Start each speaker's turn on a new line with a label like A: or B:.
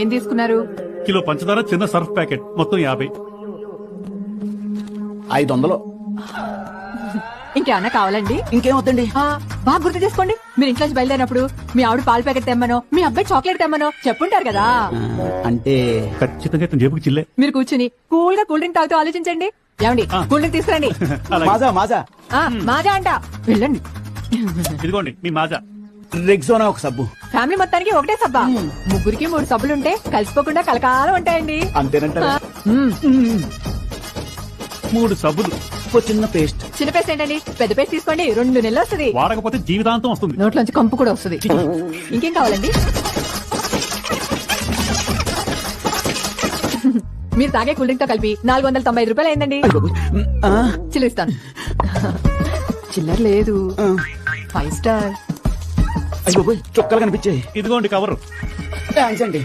A: ఏం తీసుకున్నారు?
B: కిలో పంచదార, చిన్న సర్ఫ్ ప్యాకెట్, మొత్తం 50.
C: 500.
A: ఇంకేమన్నా కావాలండి?
C: ఇంకేమవుతండి?
A: బాగా గుర్తు చేసుకోండి. మీరు ఇంట్లో నుంచి బయలుదేరినప్పుడు మీ ఆవిడ పాల ప్యాకెట్ తెమ్మనో, మీ అబ్బాయి చాక్లెట్ తెమ్మనో చెప్పుంటారు కదా.
C: అంటే
B: ఖచ్చితంగా ఇతని జేబుకి చిల్లే.
A: మీరు కూర్చుని కూల్ గా కూల్ డ్రింక్ తాగుతూ ఆలోచించండి. ఏమండి, కూల్ డ్రింక్ తీసుకురండి.
B: అలాగే.
C: మాజా
A: మాజా అంట. వెళ్ళండి.
B: ఇదిగోండి మీ మాజా.
C: రెగ్జోనా ఒక సబ్బు.
A: ఫ్యామిలీ మొత్తానికి ఒకటే సబ్బా? ముగ్గురికి 3 సబ్బులుంటే కలిసిపోకుండా కలకాలం ఉంటాయండి.
C: అంతేనంటారా?
B: 3 సబ్బులు,
C: ఓ చిన్న పేస్ట్.
A: చిన్న పేస్ట్ ఏంటండి, పెద్ద పేస్ట్ తీసుకోండి. 2 నెలలు వస్తుంది.
B: వాడకపోతే జీవితాంతం వస్తుంది.
A: నోట్లోంచి కంపు కూడా వస్తుంది. ఇంకేం కావాలండి? మీరు తాగే కూల్ డ్రింక్ తో కలిపి 495 రూపాయలు అయిందండి. చిల్లిస్తాను. చిల్లర లేదు. 5 స్టార్.
C: అయ్యో చుక్కలు కనిపించాయి.
B: ఇదిగోండి కవరు.
C: థ్యాంక్స్ అండి.